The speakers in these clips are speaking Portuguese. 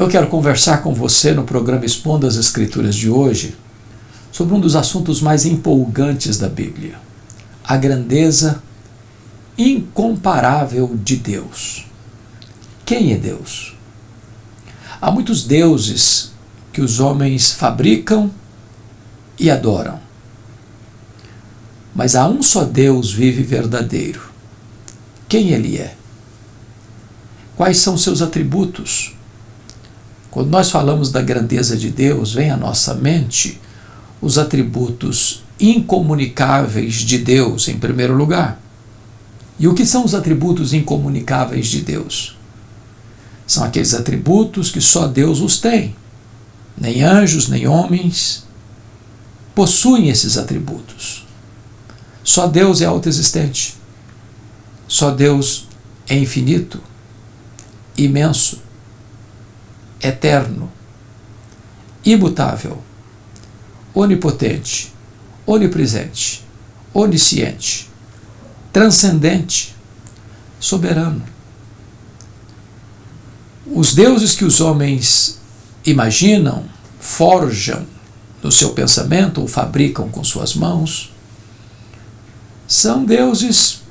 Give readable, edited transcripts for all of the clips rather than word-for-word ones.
Eu quero conversar com você no programa Expondo as Escrituras de hoje sobre um dos assuntos mais empolgantes da Bíblia, a grandeza incomparável de Deus. Quem é Deus? Há muitos deuses que os homens fabricam e adoram, mas há um só Deus vivo e verdadeiro. Quem Ele é? Quais são seus atributos? Quando nós falamos da grandeza de Deus, vem à nossa mente os atributos incomunicáveis de Deus, em primeiro lugar. E o que são os atributos incomunicáveis de Deus? São aqueles atributos que só Deus os tem. Nem anjos, nem homens possuem esses atributos. Só Deus é autoexistente. Só Deus é infinito, imenso, eterno, imutável, onipotente, onipresente, onisciente, transcendente, soberano. Os deuses que os homens imaginam, forjam no seu pensamento ou fabricam com suas mãos, são deuses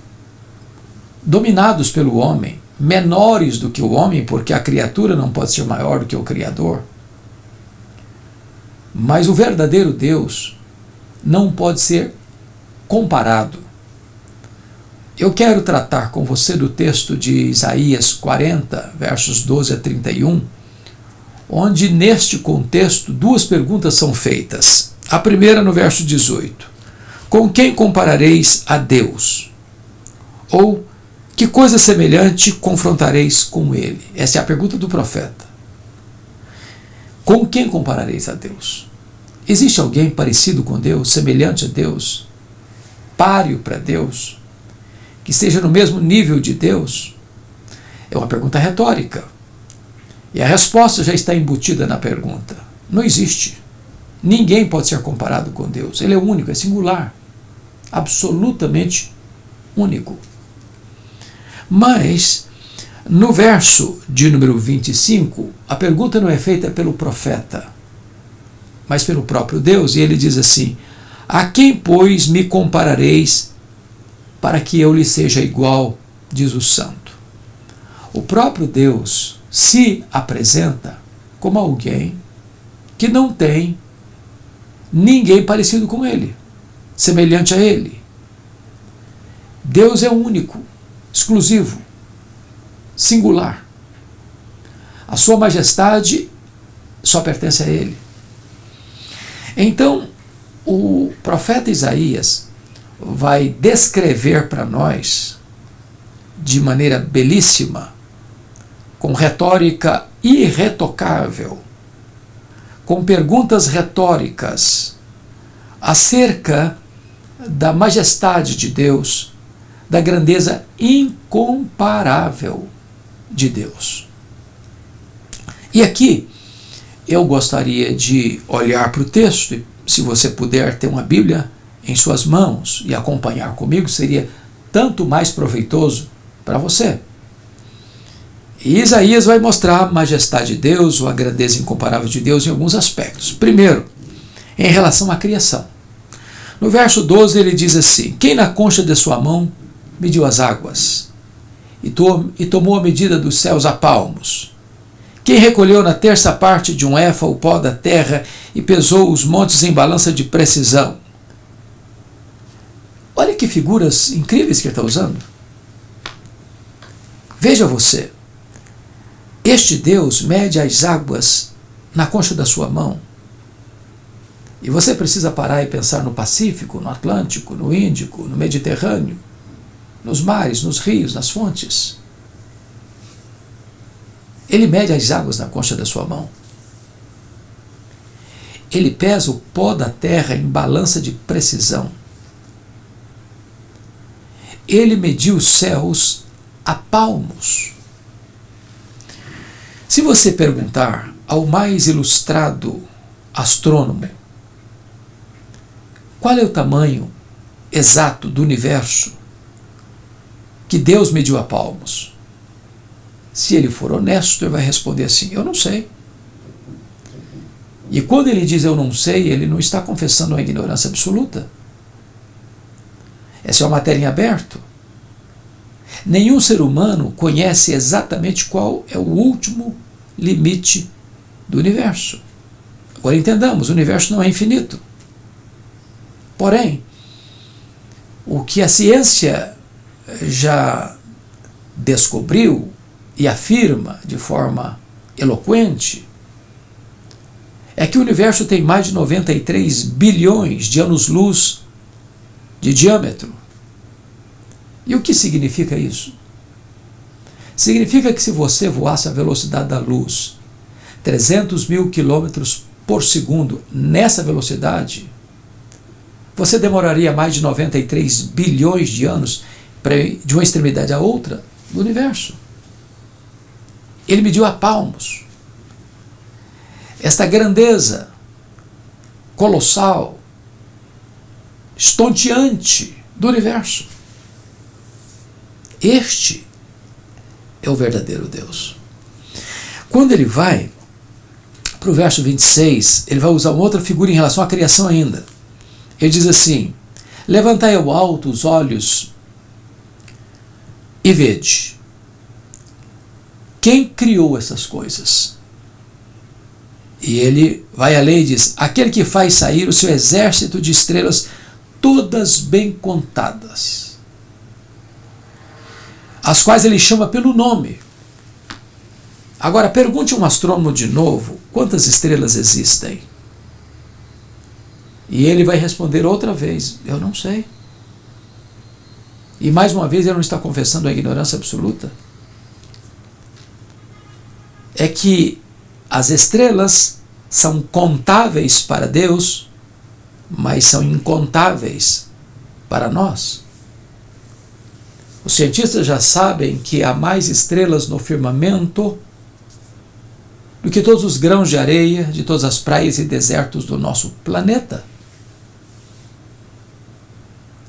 dominados pelo homem, menores do que o homem, porque a criatura não pode ser maior do que o Criador. Mas o verdadeiro Deus não pode ser comparado. Eu quero tratar com você do texto de Isaías 40, versos 12 a 31, onde neste contexto duas perguntas são feitas. A primeira no verso 18. Com quem comparareis a Deus? Ou que coisa semelhante confrontareis com ele? Essa é a pergunta do profeta. Com quem comparareis a Deus? Existe alguém parecido com Deus, semelhante a Deus, páreo para Deus, que esteja no mesmo nível de Deus? É uma pergunta retórica. E a resposta já está embutida na pergunta. Não existe. Ninguém pode ser comparado com Deus. Ele é único, é singular, absolutamente único. Mas, no verso de número 25, a pergunta não é feita pelo profeta, mas pelo próprio Deus, e ele diz assim: a quem, pois, me comparareis para que eu lhe seja igual, diz o santo. O próprio Deus se apresenta como alguém que não tem ninguém parecido com ele, semelhante a ele. Deus é único, exclusivo, singular. A sua majestade só pertence a ele. Então, o profeta Isaías vai descrever para nós, de maneira belíssima, com retórica irretocável, com perguntas retóricas, acerca da majestade de Deus, da grandeza incomparável de Deus. E aqui eu gostaria de olhar para o texto, e se você puder ter uma Bíblia em suas mãos e acompanhar comigo, seria tanto mais proveitoso para você. E Isaías vai mostrar a majestade de Deus, ou a grandeza incomparável de Deus, em alguns aspectos. Primeiro, em relação à criação. No verso 12 ele diz assim: quem na concha de sua mão mediu as águas, e tomou a medida dos céus a palmos? Quem recolheu na terça parte de um éfa o pó da terra e pesou os montes em balança de precisão? Olha que figuras incríveis que ele está usando. Veja você, este Deus mede as águas na concha da sua mão. E você precisa parar e pensar no Pacífico, no Atlântico, no Índico, no Mediterrâneo, nos mares, nos rios, nas fontes. Ele mede as águas na concha da sua mão. Ele pesa o pó da terra em balança de precisão. Ele mediu os céus a palmos. Se você perguntar ao mais ilustrado astrônomo qual é o tamanho exato do universo que Deus mediu a palmos, se ele for honesto, ele vai responder assim: eu não sei. E quando ele diz eu não sei, ele não está confessando uma ignorância absoluta. Essa é uma matéria em aberto. Nenhum ser humano conhece exatamente qual é o último limite do universo. Agora entendamos, o universo não é infinito. Porém, o que a ciência já descobriu e afirma de forma eloquente é que o universo tem mais de 93 bilhões de anos-luz de diâmetro. E o que significa isso? Significa que se você voasse à velocidade da luz, 300 mil quilômetros por segundo, nessa velocidade, você demoraria mais de 93 bilhões de anos para ir de uma extremidade à outra do universo. Ele mediu a palmos. Esta grandeza colossal, estonteante do universo. Este é o verdadeiro Deus. Quando ele vai para o verso 26, ele vai usar uma outra figura em relação à criação ainda. Ele diz assim: levantai ao alto os olhos e vede. Quem criou essas coisas? E ele vai além e diz: aquele que faz sair o seu exército de estrelas, todas bem contadas, as quais ele chama pelo nome. Agora pergunte a um astrônomo de novo quantas estrelas existem. E ele vai responder outra vez: eu não sei. E mais uma vez ele não está confessando a ignorância absoluta. É que as estrelas são contáveis para Deus, mas são incontáveis para nós. Os cientistas já sabem que há mais estrelas no firmamento do que todos os grãos de areia de todas as praias e desertos do nosso planeta.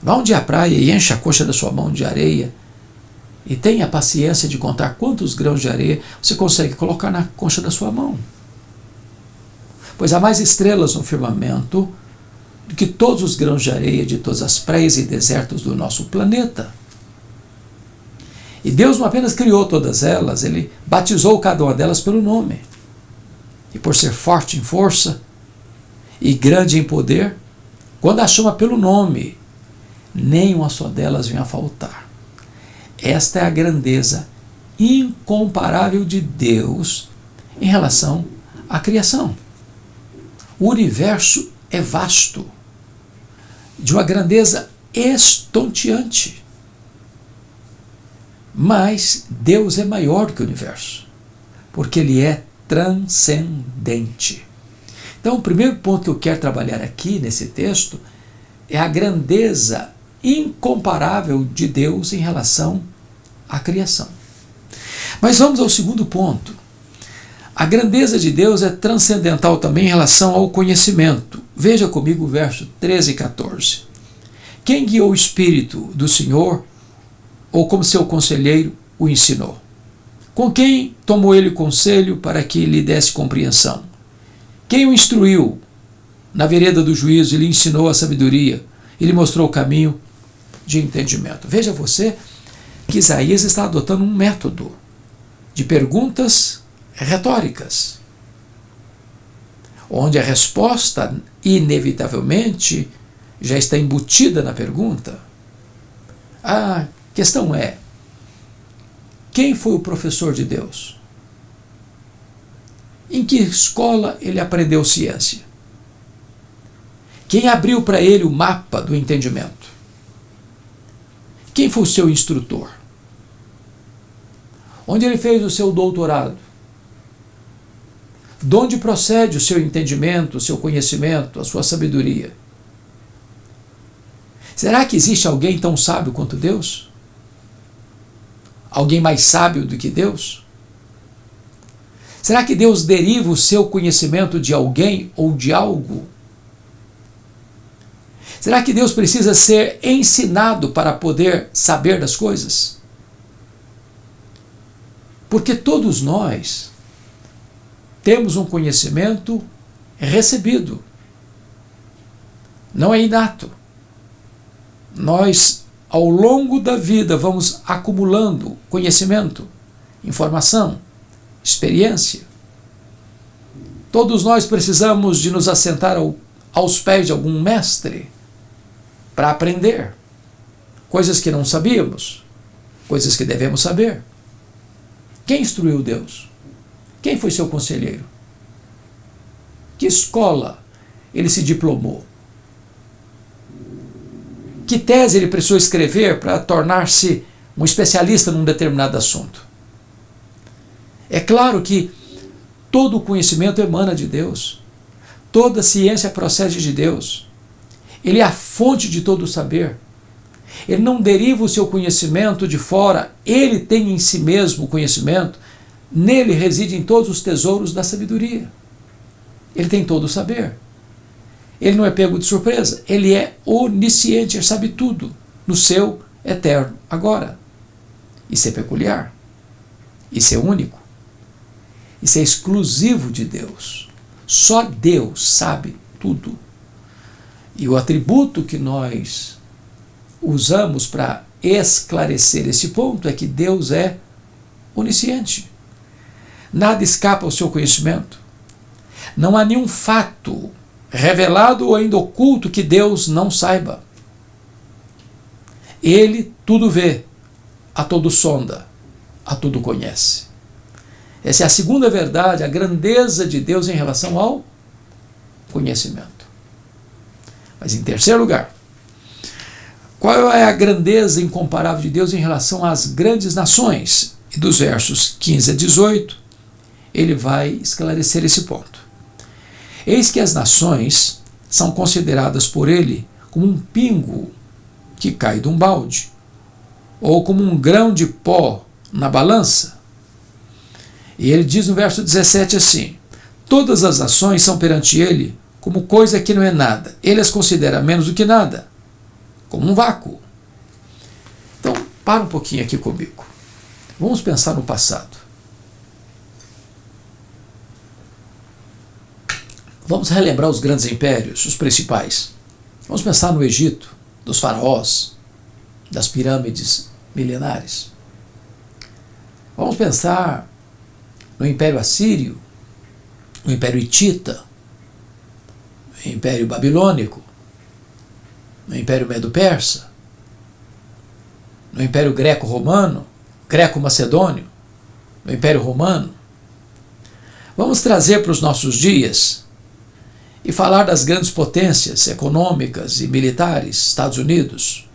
Vá um dia à praia e encha a coxa da sua mão de areia e tenha a paciência de contar quantos grãos de areia você consegue colocar na concha da sua mão. Pois há mais estrelas no firmamento do que todos os grãos de areia de todas as praias e desertos do nosso planeta. E Deus não apenas criou todas elas, ele batizou cada uma delas pelo nome. E por ser forte em força e grande em poder, quando a chama pelo nome, nem uma só delas vem a faltar. Esta é a grandeza incomparável de Deus em relação à criação. O universo é vasto, de uma grandeza estonteante. Mas Deus é maior que o universo, porque ele é transcendente. Então, o primeiro ponto que eu quero trabalhar aqui nesse texto é a grandeza incomparável de Deus em relação à criação. Mas vamos ao segundo ponto. A grandeza de Deus é transcendental também em relação ao conhecimento. Veja comigo o verso 13 e 14. Quem guiou o Espírito do Senhor, ou como seu conselheiro, o ensinou? Com quem tomou ele conselho para que lhe desse compreensão? Quem o instruiu na vereda do juízo e lhe ensinou a sabedoria e lhe mostrou o caminho de entendimento? Veja você que Isaías está adotando um método de perguntas retóricas, onde a resposta inevitavelmente já está embutida na pergunta. A questão é: quem foi o professor de Deus? Em que escola ele aprendeu ciência? Quem abriu para ele o mapa do entendimento? Quem foi o seu instrutor? Onde ele fez o seu doutorado? De onde procede o seu entendimento, o seu conhecimento, a sua sabedoria? Será que existe alguém tão sábio quanto Deus? Alguém mais sábio do que Deus? Será que Deus deriva o seu conhecimento de alguém ou de algo? Será que Deus precisa ser ensinado para poder saber das coisas? Porque todos nós temos um conhecimento recebido, não é inato. Nós, ao longo da vida, vamos acumulando conhecimento, informação, experiência. Todos nós precisamos de nos assentar aos pés de algum mestre para aprender coisas que não sabíamos, coisas que devemos saber. Quem instruiu Deus? Quem foi seu conselheiro? Que escola ele se diplomou? Que tese ele precisou escrever para tornar-se um especialista num determinado assunto? É claro que todo o conhecimento emana de Deus. Toda ciência procede de Deus. Ele é a fonte de todo o saber. Ele não deriva o seu conhecimento de fora. Ele tem em si mesmo o conhecimento. Nele residem todos os tesouros da sabedoria. Ele tem todo o saber. Ele não é pego de surpresa. Ele é onisciente, ele sabe tudo no seu eterno agora. Isso é peculiar. Isso é único. Isso é exclusivo de Deus. Só Deus sabe tudo. E o atributo que nós usamos para esclarecer esse ponto é que Deus é onisciente. Nada escapa ao seu conhecimento. Não há nenhum fato revelado ou ainda oculto que Deus não saiba. Ele tudo vê, a tudo sonda, a tudo conhece. Essa é a segunda verdade, a grandeza de Deus em relação ao conhecimento. Mas em terceiro lugar, qual é a grandeza incomparável de Deus em relação às grandes nações? E dos versos 15 a 18, ele vai esclarecer esse ponto. Eis que as nações são consideradas por ele como um pingo que cai de um balde, ou como um grão de pó na balança. E ele diz no verso 17 assim: todas as nações são perante ele como coisa que não é nada. Ele as considera menos do que nada, como um vácuo. Então, para um pouquinho aqui comigo. Vamos pensar no passado. Vamos relembrar os grandes impérios, os principais. Vamos pensar no Egito, dos faraós, das pirâmides milenares. Vamos pensar no Império Assírio, no Império Hitita, no Império Babilônico, no Império Medo-Persa, no Império Greco-Romano, Greco-Macedônio, no Império Romano. Vamos trazer para os nossos dias e falar das grandes potências econômicas e militares, Estados Unidos,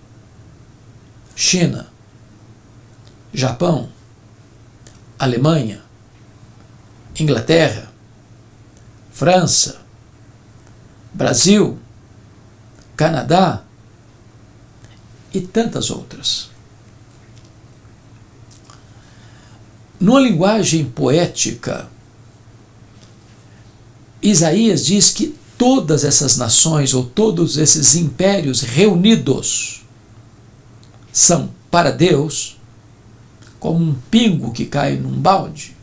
China, Japão, Alemanha, Inglaterra, França, Brasil, Canadá e tantas outras. Numa linguagem poética, Isaías diz que todas essas nações ou todos esses impérios reunidos são para Deus como um pingo que cai num balde,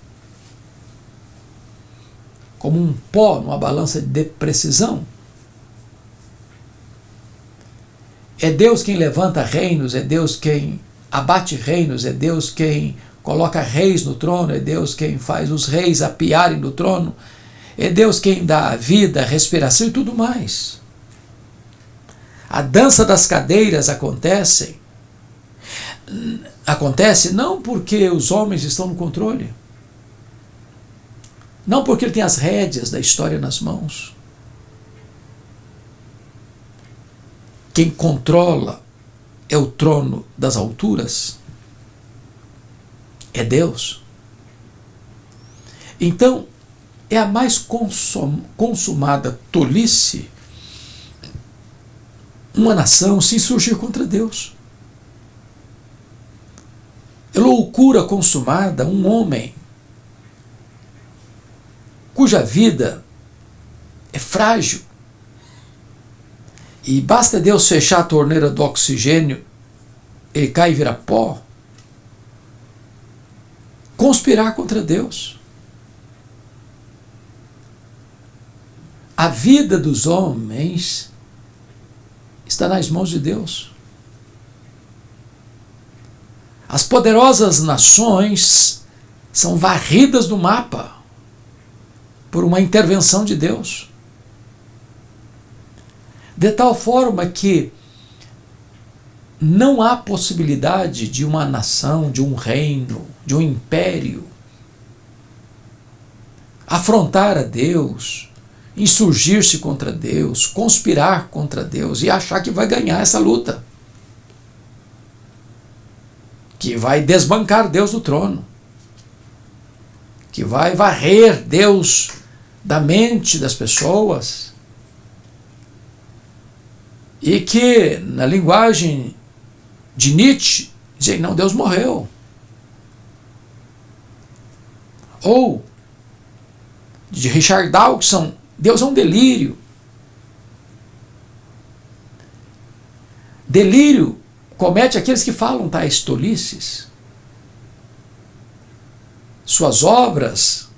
como um pó numa balança de precisão. É Deus quem levanta reinos, é Deus quem abate reinos, é Deus quem coloca reis no trono, é Deus quem faz os reis apiarem no trono, é Deus quem dá a vida, a respiração e tudo mais. A dança das cadeiras acontece não porque os homens estão no controle, não porque ele tem as rédeas da história nas mãos. Quem controla é o trono das alturas, é Deus. Então, é a mais consumada tolice uma nação se insurgir contra Deus. É loucura consumada um homem cuja vida é frágil e basta Deus fechar a torneira do oxigênio, ele cai e vira pó, conspirar contra Deus. a vida dos homens está nas mãos de Deus. As poderosas nações são varridas do mapa por uma intervenção de Deus. De tal forma que não há possibilidade de uma nação, de um reino, de um império afrontar a Deus, insurgir-se contra Deus, conspirar contra Deus e achar que vai ganhar essa luta, que vai desbancar Deus do trono, que vai varrer Deus da mente das pessoas e que, na linguagem de Nietzsche, dizem, não, Deus morreu. Ou de Richard Dawkins, Deus é um delírio. Delírio comete aqueles que falam tais tolices. Suas obras,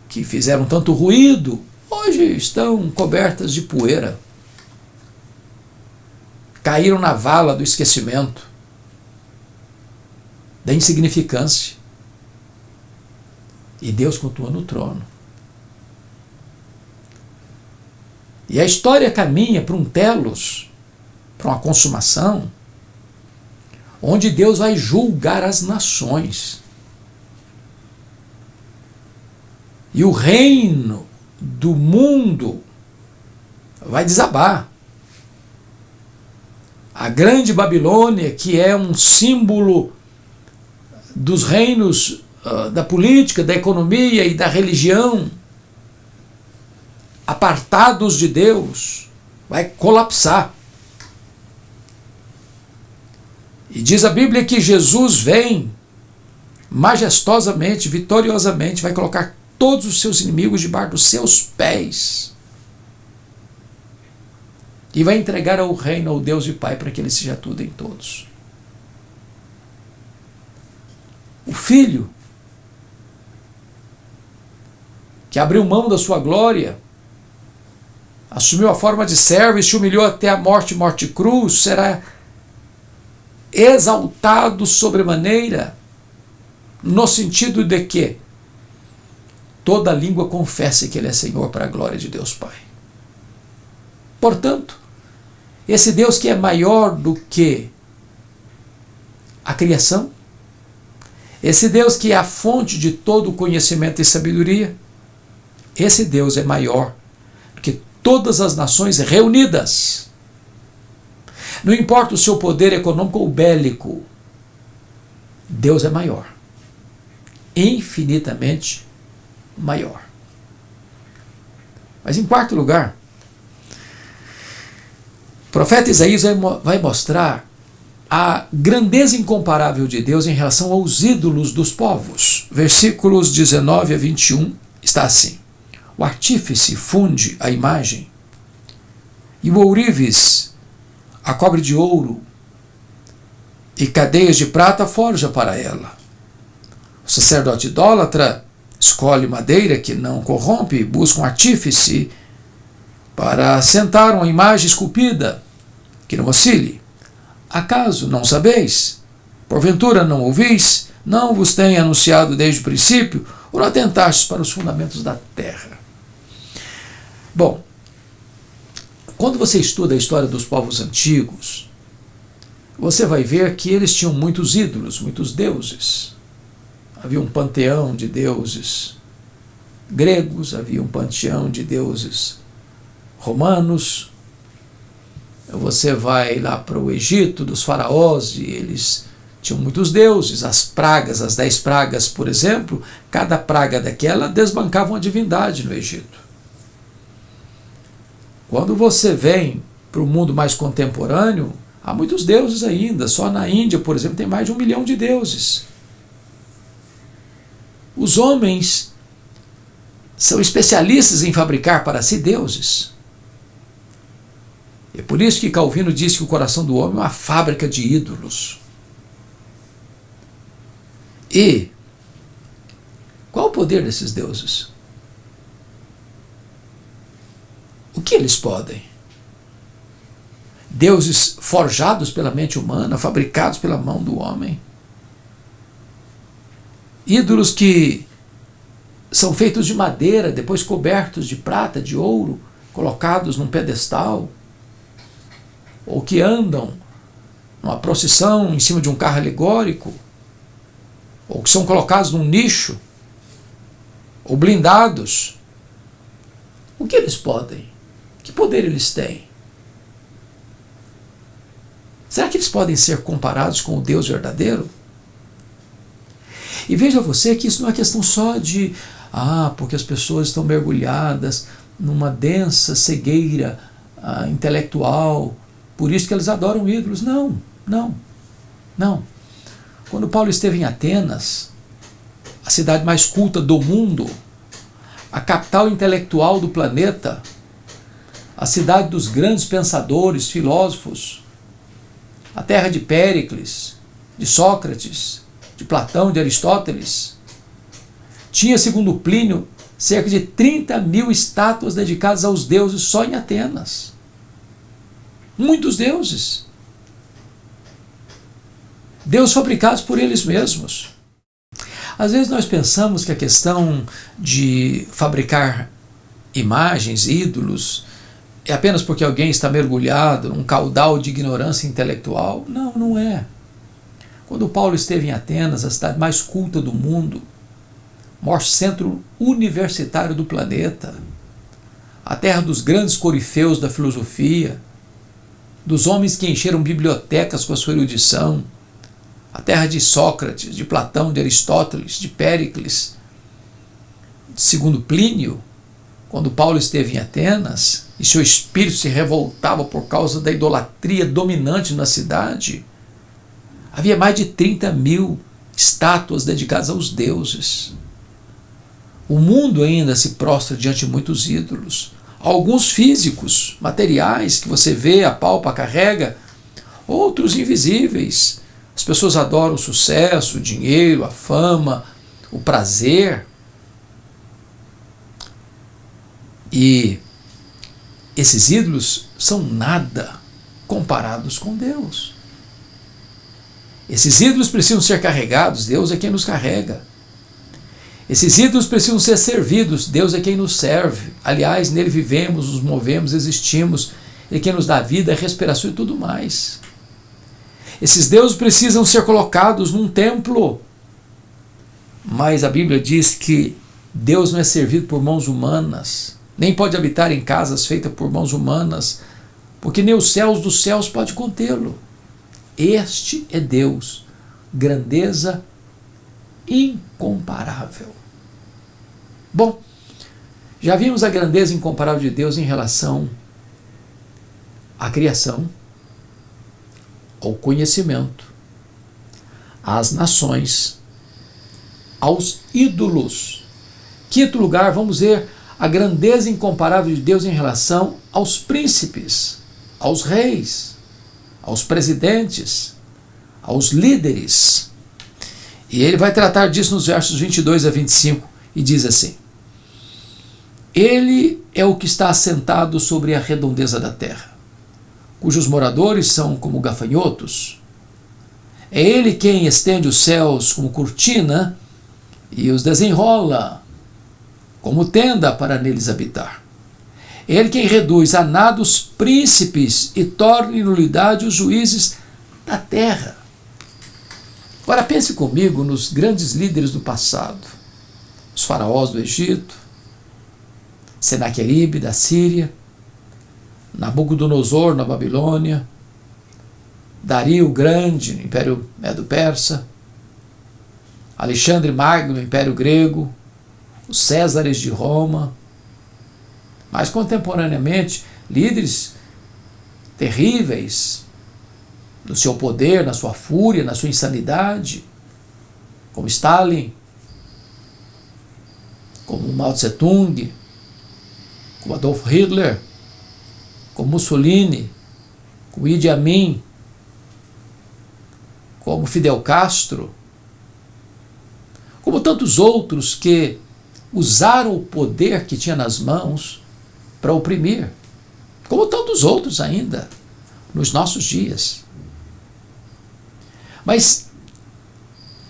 que fizeram tanto ruído, hoje estão cobertas de poeira. Caíram na vala do esquecimento, da insignificância. E Deus continua no trono. E a história caminha para um telos, para uma consumação, onde Deus vai julgar as nações. E o reino do mundo vai desabar. A grande Babilônia, que é um símbolo dos reinos da política, da economia e da religião, apartados de Deus, vai colapsar. E diz a Bíblia que Jesus vem majestosamente, vitoriosamente, vai colocar todos os seus inimigos debaixo dos seus pés e vai entregar ao reino, ao Deus e Pai, para que ele seja tudo em todos. O Filho, que abriu mão da sua glória, assumiu a forma de servo e se humilhou até a morte, morte cruz, será exaltado sobremaneira, no sentido de que toda língua confesse que ele é Senhor, para a glória de Deus Pai. Portanto, esse Deus que é maior do que a criação, esse Deus que é a fonte de todo conhecimento e sabedoria, esse Deus é maior do que todas as nações reunidas. Não importa o seu poder econômico ou bélico, Deus é maior, infinitamente maior. Mas em quarto lugar, o profeta Isaías vai mostrar a grandeza incomparável de Deus em relação aos ídolos dos povos. Versículos 19 a 21 está assim: o artífice funde a imagem, e o ourives a cobre de ouro, e cadeias de prata forja para ela. O sacerdote idólatra escolhe madeira que não corrompe e busca um artífice para assentar uma imagem esculpida que não oscile. Acaso não sabeis? Porventura não ouvis? Não vos tenho anunciado desde o princípio? Ou não atentastes para os fundamentos da terra? Bom, quando você estuda a história dos povos antigos, você vai ver que eles tinham muitos ídolos, muitos deuses. Havia um panteão de deuses gregos, havia um panteão de deuses romanos. Você vai lá para o Egito, dos faraós, e eles tinham muitos deuses. As pragas, as 10 pragas, por exemplo, cada praga daquela desbancava uma divindade no Egito. Quando você vem para o mundo mais contemporâneo, há muitos deuses ainda. Só na Índia, por exemplo, tem mais de 1 milhão de deuses. Os homens são especialistas em fabricar para si deuses. É por isso que Calvino diz que o coração do homem é uma fábrica de ídolos. E qual o poder desses deuses? O que eles podem? Deuses forjados pela mente humana, fabricados pela mão do homem. Ídolos que são feitos de madeira, depois cobertos de prata, de ouro, colocados num pedestal, ou que andam numa procissão em cima de um carro alegórico, ou que são colocados num nicho, ou blindados. O que eles podem? Que poder eles têm? Será que eles podem ser comparados com o Deus verdadeiro? E veja você que isso não é questão só de porque as pessoas estão mergulhadas numa densa cegueira intelectual, por isso que eles adoram ídolos. Não. Quando Paulo esteve em Atenas, a cidade mais culta do mundo, a capital intelectual do planeta, a cidade dos grandes pensadores, filósofos, a terra de Péricles, de Sócrates, de Platão, de Aristóteles, tinha, segundo Plínio, cerca de 30.000 estátuas dedicadas aos deuses só em Atenas. Muitos deuses. Deuses fabricados por eles mesmos. Às vezes nós pensamos que a questão de fabricar imagens, ídolos, é apenas porque alguém está mergulhado num caudal de ignorância intelectual. Não, não é. Quando Paulo esteve em Atenas, a cidade mais culta do mundo, maior centro universitário do planeta, a terra dos grandes corifeus da filosofia, dos homens que encheram bibliotecas com a sua erudição, a terra de Sócrates, de Platão, de Aristóteles, de Péricles. Segundo Plínio, quando Paulo esteve em Atenas e seu espírito se revoltava por causa da idolatria dominante na cidade, havia mais de 30.000 estátuas dedicadas aos deuses. O mundo ainda se prostra diante de muitos ídolos, alguns físicos, materiais, que você vê, apalpa, carrega, outros invisíveis. As pessoas adoram o sucesso, o dinheiro, a fama, o prazer. E esses ídolos são nada comparados com Deus. Esses ídolos precisam ser carregados, Deus é quem nos carrega. Esses ídolos precisam ser servidos, Deus é quem nos serve. Aliás, nele vivemos, nos movemos, existimos, Ele é quem nos dá vida, respiração e tudo mais. Esses deuses precisam ser colocados num templo. Mas a Bíblia diz que Deus não é servido por mãos humanas, nem pode habitar em casas feitas por mãos humanas, porque nem os céus dos céus pode contê-lo. Este é Deus, grandeza incomparável. Bom, já vimos a grandeza incomparável de Deus em relação à criação, ao conhecimento, às nações, aos ídolos. Quinto lugar, vamos ver a grandeza incomparável de Deus em relação aos príncipes, aos reis, aos presidentes, aos líderes. E ele vai tratar disso nos versos 22 a 25 e diz assim: Ele é o que está assentado sobre a redondeza da terra, cujos moradores são como gafanhotos. É ele quem estende os céus como cortina e os desenrola como tenda para neles habitar. É ele quem reduz a nada os príncipes e torna em nulidade os juízes da terra. Agora pense comigo nos grandes líderes do passado, os faraós do Egito, Senaqueribe da Síria, Nabucodonosor na Babilônia, Dario o Grande no Império Medo-Persa, Alexandre Magno no Império Grego, os Césares de Roma, mais contemporaneamente, líderes terríveis no seu poder, na sua fúria, na sua insanidade, como Stalin, como Mao Tse-tung, como Adolf Hitler, como Mussolini, como Idi Amin, como Fidel Castro, como tantos outros que usaram o poder que tinha nas mãos para oprimir, como tantos outros ainda nos nossos dias. Mas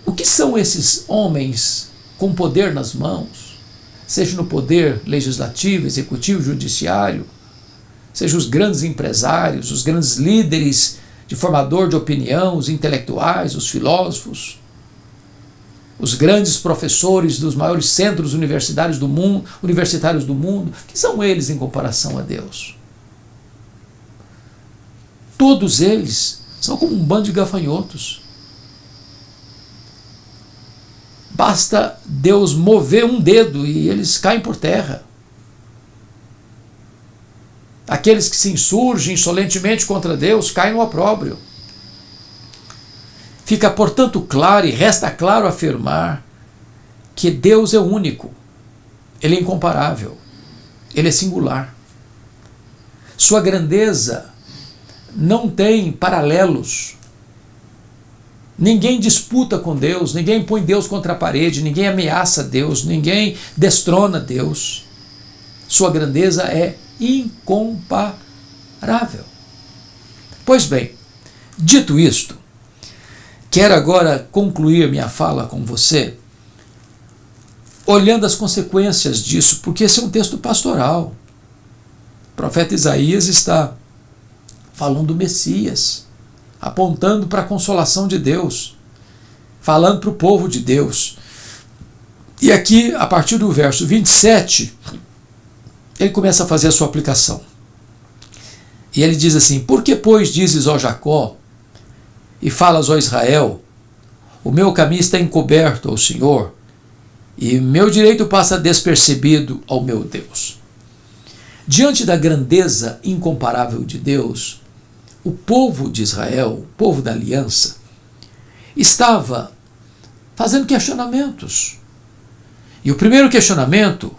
o que são esses homens com poder nas mãos, seja no poder legislativo, executivo, judiciário, seja os grandes empresários, os grandes líderes de formador de opinião, os intelectuais, os filósofos, os grandes professores dos maiores centros universitários do mundo, que são eles em comparação a Deus? Todos eles são como um bando de gafanhotos. Basta Deus mover um dedo e eles caem por terra. Aqueles que se insurgem insolentemente contra Deus caem no opróbrio. Fica, portanto, claro e resta claro afirmar que Deus é único, Ele é incomparável, Ele é singular. Sua grandeza não tem paralelos. Ninguém disputa com Deus, ninguém põe Deus contra a parede, ninguém ameaça Deus, ninguém destrona Deus. Sua grandeza é incomparável. Pois bem, dito isto, quero agora concluir minha fala com você, olhando as consequências disso, porque esse é um texto pastoral. O profeta Isaías está falando do Messias, apontando para a consolação de Deus, falando para o povo de Deus. E aqui, a partir do verso 27, ele começa a fazer a sua aplicação. E ele diz assim: por que, pois, dizes, ó Jacó, e falas, ó Israel, o meu caminho está encoberto ao Senhor, e meu direito passa despercebido ao meu Deus. Diante da grandeza incomparável de Deus, o povo de Israel, o povo da aliança, estava fazendo questionamentos. E o primeiro questionamento,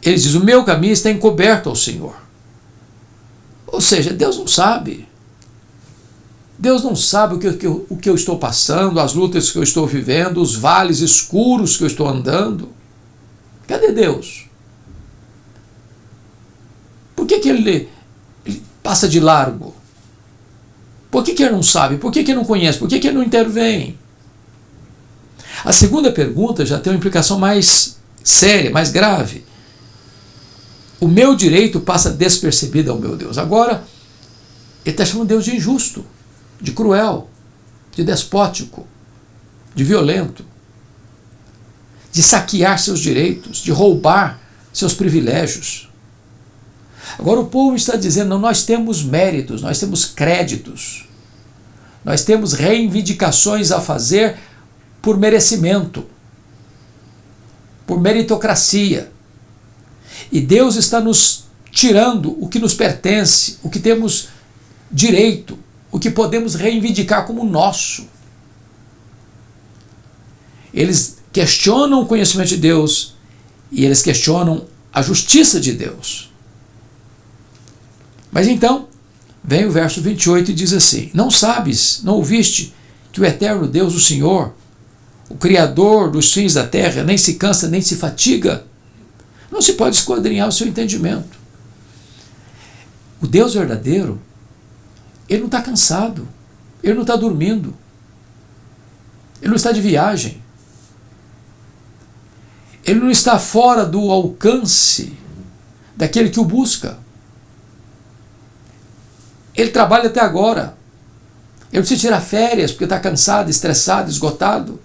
ele diz: o meu caminho está encoberto ao Senhor. Ou seja, Deus não sabe. Deus não sabe o que eu estou passando, as lutas que eu estou vivendo, os vales escuros que eu estou andando. Cadê Deus? Por que ele passa de largo? Por que ele não sabe? Por que ele não conhece? Por que ele não intervém? A segunda pergunta já tem uma implicação mais séria, mais grave. O meu direito passa despercebido ao meu Deus. Agora, ele está chamando Deus de injusto, de cruel, de despótico, de violento, de saquear seus direitos, de roubar seus privilégios. Agora o povo está dizendo: não, nós temos méritos, nós temos créditos, nós temos reivindicações a fazer por merecimento, por meritocracia. E Deus está nos tirando o que nos pertence, o que temos direito, o que podemos reivindicar como nosso. Eles questionam o conhecimento de Deus e eles questionam a justiça de Deus. Mas então, vem o verso 28 e diz assim: não sabes, não ouviste que o eterno Deus, o Senhor, o Criador dos fins da terra, nem se cansa, nem se fatiga? Não se pode esquadrinhar o seu entendimento. O Deus verdadeiro, ele não está cansado, ele não está dormindo, ele não está de viagem, ele não está fora do alcance daquele que o busca. Ele trabalha até agora. Ele precisa tirar férias porque está cansado, estressado, esgotado.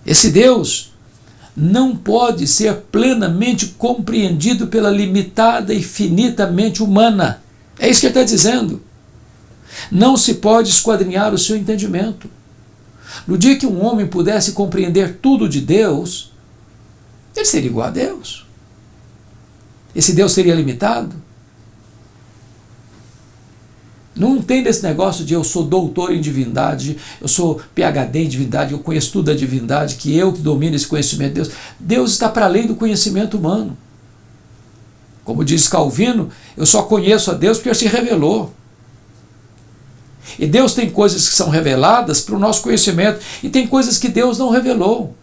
Esse Deus não pode ser plenamente compreendido pela limitada e finita mente humana. É isso que ele está dizendo. Não se pode esquadrinhar o seu entendimento. No dia que um homem pudesse compreender tudo de Deus, ele seria igual a Deus. Esse Deus seria limitado. Não tem desse negócio de eu sou doutor em divindade, eu sou PhD em divindade, eu conheço tudo da divindade, que eu que domino esse conhecimento de Deus. Deus está para além do conhecimento humano. Como diz Calvino, eu só conheço a Deus porque ele se revelou. E Deus tem coisas que são reveladas para o nosso conhecimento, e tem coisas que Deus não revelou.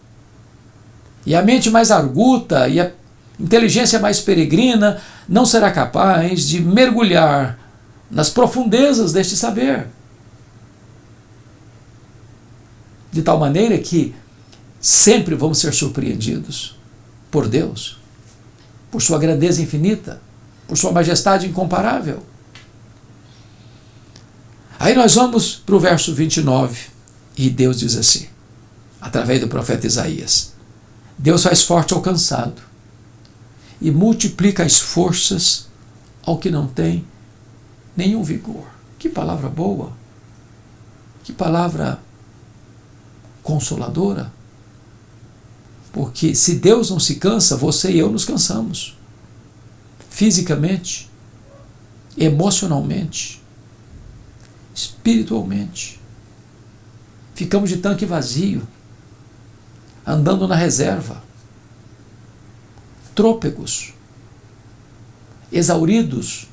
E a mente mais arguta e inteligência mais peregrina não será capaz de mergulhar nas profundezas deste saber. De tal maneira que sempre vamos ser surpreendidos por Deus, por sua grandeza infinita, por sua majestade incomparável. Aí nós vamos para o verso 29, e Deus diz assim, através do profeta Isaías: Deus faz forte ao cansado e multiplica as forças ao que não tem nenhum vigor. Que palavra boa! Que palavra consoladora! Porque se Deus não se cansa, você e eu nos cansamos. Fisicamente, emocionalmente, espiritualmente. Ficamos de tanque vazio, andando na reserva, trôpegos, exauridos,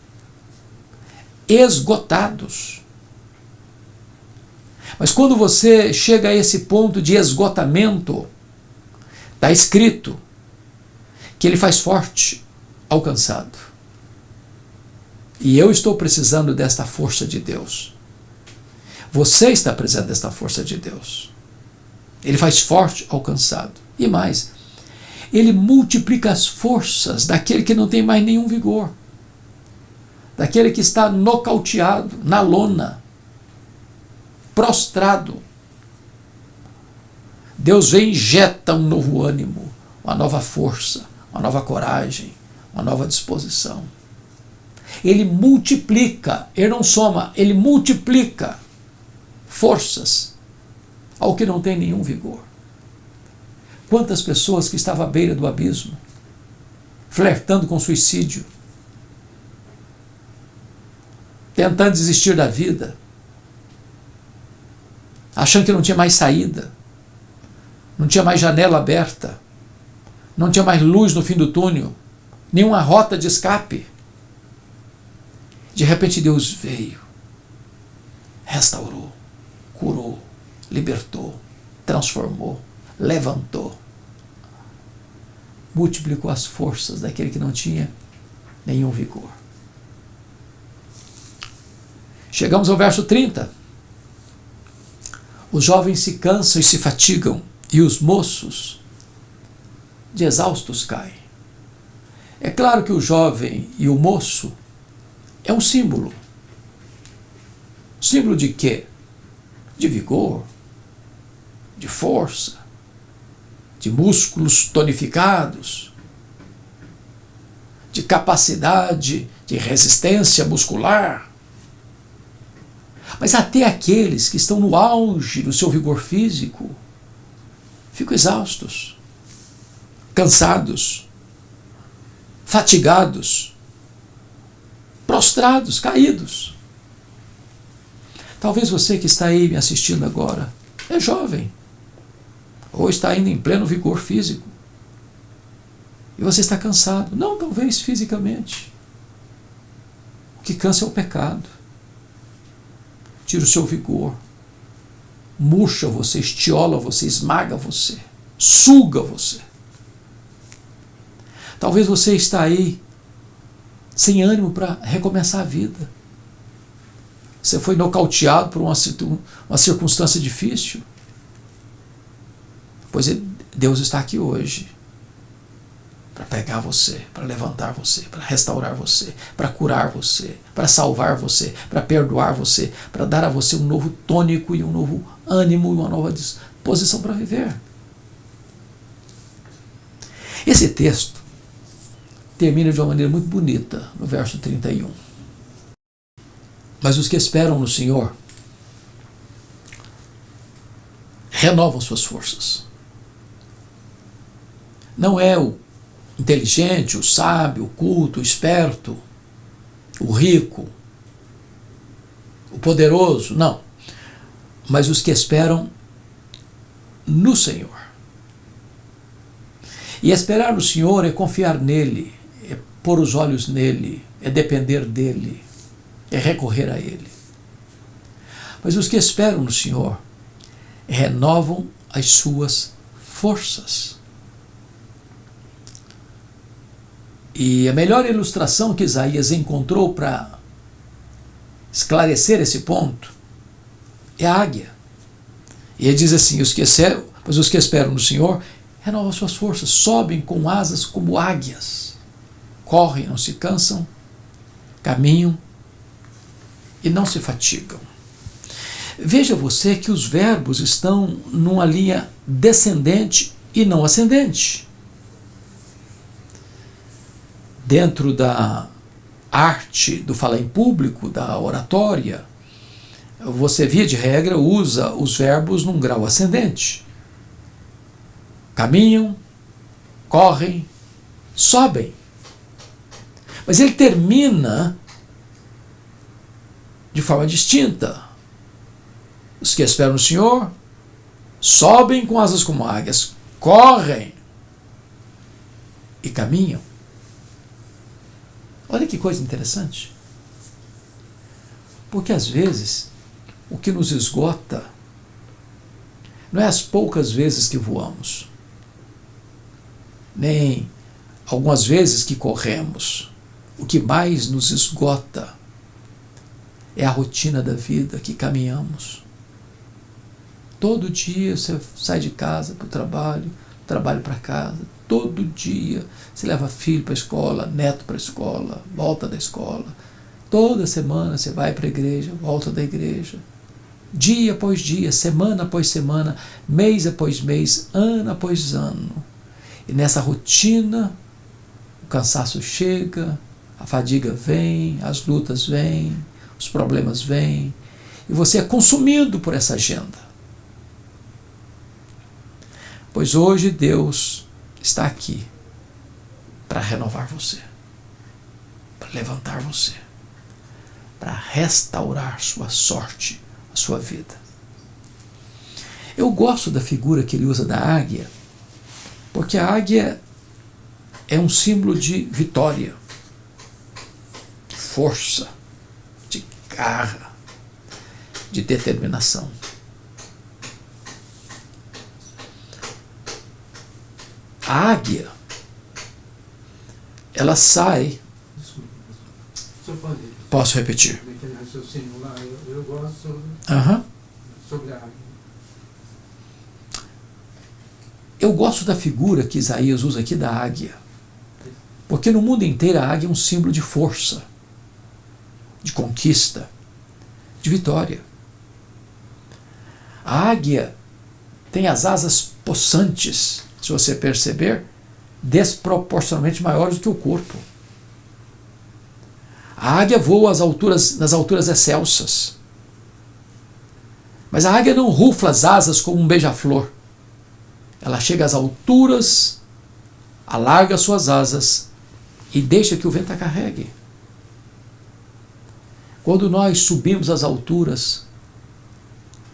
esgotados. Mas quando você chega a esse ponto de esgotamento, está escrito que ele faz forte ao cansado. E eu estou precisando desta força de Deus. Você está precisando desta força de Deus. Ele faz forte ao cansado. E mais, ele multiplica as forças daquele que não tem mais nenhum vigor, daquele que está nocauteado, na lona, prostrado. Deus vem e injeta um novo ânimo, uma nova força, uma nova coragem, uma nova disposição. Ele multiplica, ele não soma, ele multiplica forças ao que não tem nenhum vigor. Quantas pessoas que estavam à beira do abismo, flertando com suicídio, tentando desistir da vida, achando que não tinha mais saída, não tinha mais janela aberta, não tinha mais luz no fim do túnel, nenhuma rota de escape. De repente Deus veio, restaurou, curou, libertou, transformou, levantou, multiplicou as forças daquele que não tinha nenhum vigor. Chegamos ao verso 30. Os jovens se cansam e se fatigam, e os moços de exaustos caem. É claro que o jovem e o moço é um símbolo. Símbolo de quê? De vigor, de força, de músculos tonificados, de capacidade de resistência muscular. Mas até aqueles que estão no auge do seu vigor físico ficam exaustos, cansados, fatigados, prostrados, caídos. Talvez você que está aí me assistindo agora é jovem, ou está ainda em pleno vigor físico, e você está cansado. Não, talvez fisicamente. O que cansa é o pecado. Tira o seu vigor, murcha você, estiola você, esmaga você, suga você. Talvez você está aí sem ânimo para recomeçar a vida. Você foi nocauteado por uma circunstância difícil. Pois Deus está aqui hoje para pegar você, para levantar você, para restaurar você, para curar você, para salvar você, para perdoar você, para dar a você um novo tônico e um novo ânimo e uma nova disposição para viver. Esse texto termina de uma maneira muito bonita no verso 31. Mas os que esperam no Senhor renovam suas forças. Não é o inteligente, o sábio, o culto, o esperto, o rico, o poderoso, não. Mas os que esperam no Senhor. E esperar no Senhor é confiar nele, é pôr os olhos nele, é depender dele, é recorrer a ele. Mas os que esperam no Senhor renovam as suas forças. E a melhor ilustração que Isaías encontrou para esclarecer esse ponto é a águia. E ele diz assim: pois os que esperam no Senhor renovam suas forças, sobem com asas como águias, correm, não se cansam, caminham e não se fatigam. Veja você que os verbos estão numa linha descendente e não ascendente. Dentro da arte do falar em público, da oratória, você, via de regra, usa os verbos num grau ascendente. Caminham, correm, sobem. Mas ele termina de forma distinta. Os que esperam no Senhor sobem com asas como águias, correm e caminham. Olha que coisa interessante. Porque às vezes o que nos esgota não é as poucas vezes que voamos, nem algumas vezes que corremos. O que mais nos esgota é a rotina da vida que caminhamos. Todo dia você sai de casa para o trabalho para casa. Todo dia você leva filho para a escola, neto para a escola, volta da escola. Toda semana você vai para a igreja, volta da igreja. Dia após dia, semana após semana, mês após mês, ano após ano. E nessa rotina, o cansaço chega, a fadiga vem, as lutas vêm, os problemas vêm, e você é consumido por essa agenda. Pois hoje Deus está aqui para renovar você, para levantar você, para restaurar sua sorte, a sua vida. Eu gosto da figura que ele usa da águia, porque a águia é um símbolo de vitória, de força, de garra, de determinação. A águia, ela sai. Desculpa, Posso repetir? Eu gosto sobre a águia. Eu gosto da figura que Isaías usa aqui da águia, porque no mundo inteiro a águia é um símbolo de força, de conquista, de vitória. A águia tem as asas possantes, se você perceber, desproporcionalmente maiores do que o corpo. A águia voa nas alturas excelsas. Mas a águia não rufa as asas como um beija-flor. Ela chega às alturas, alarga suas asas e deixa que o vento a carregue. Quando nós subimos às alturas,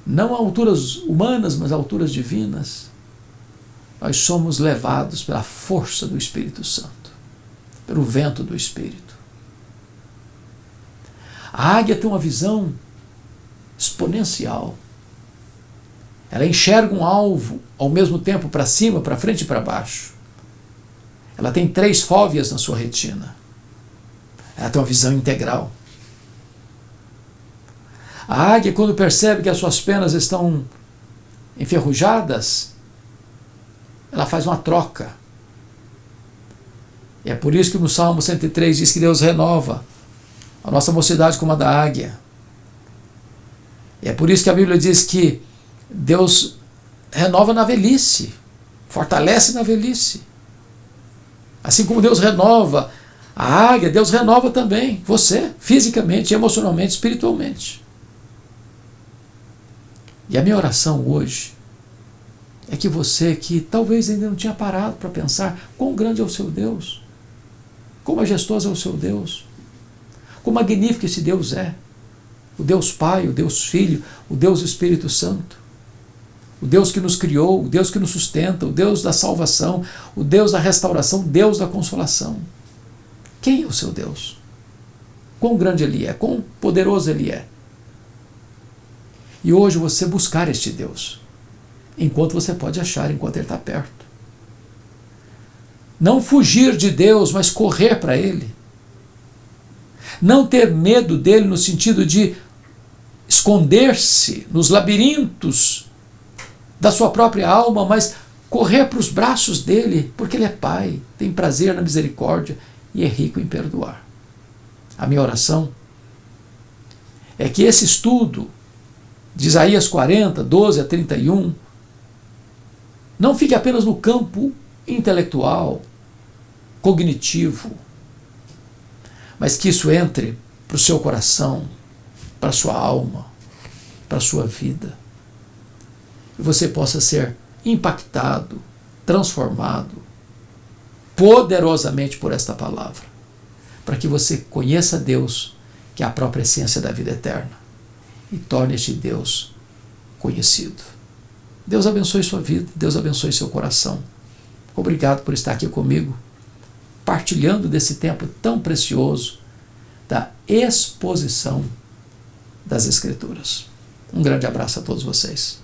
não a alturas humanas, mas a alturas divinas, nós somos levados pela força do Espírito Santo, pelo vento do Espírito. A águia tem uma visão exponencial. Ela enxerga um alvo ao mesmo tempo para cima, para frente e para baixo. Ela tem 3 fóveas na sua retina. Ela tem uma visão integral. A águia, quando percebe que as suas penas estão enferrujadas, ela faz uma troca. E é por isso que no Salmo 103 diz que Deus renova a nossa mocidade como a da águia. E é por isso que a Bíblia diz que Deus renova na velhice, fortalece na velhice. Assim como Deus renova a águia, Deus renova também você, fisicamente, emocionalmente, espiritualmente. E a minha oração hoje é que você que talvez ainda não tinha parado para pensar quão grande é o seu Deus, quão majestoso é o seu Deus, quão magnífico esse Deus é, o Deus Pai, o Deus Filho, o Deus Espírito Santo, o Deus que nos criou, o Deus que nos sustenta, o Deus da salvação, o Deus da restauração, o Deus da consolação. Quem é o seu Deus? Quão grande Ele é, quão poderoso Ele é. E hoje você buscar este Deus, enquanto você pode achar, enquanto Ele está perto. Não fugir de Deus, mas correr para Ele. Não ter medo dele no sentido de esconder-se nos labirintos da sua própria alma, mas correr para os braços dele, porque ele é Pai, tem prazer na misericórdia e é rico em perdoar. A minha oração é que esse estudo de Isaías 40, 12 a 31, não fique apenas no campo intelectual, cognitivo, mas que isso entre para o seu coração, para a sua alma, para a sua vida. E você possa ser impactado, transformado, poderosamente por esta palavra, para que você conheça Deus, que é a própria essência da vida eterna, e torne este Deus conhecido. Deus abençoe sua vida, Deus abençoe seu coração. Obrigado por estar aqui comigo, partilhando desse tempo tão precioso da exposição das Escrituras. Um grande abraço a todos vocês.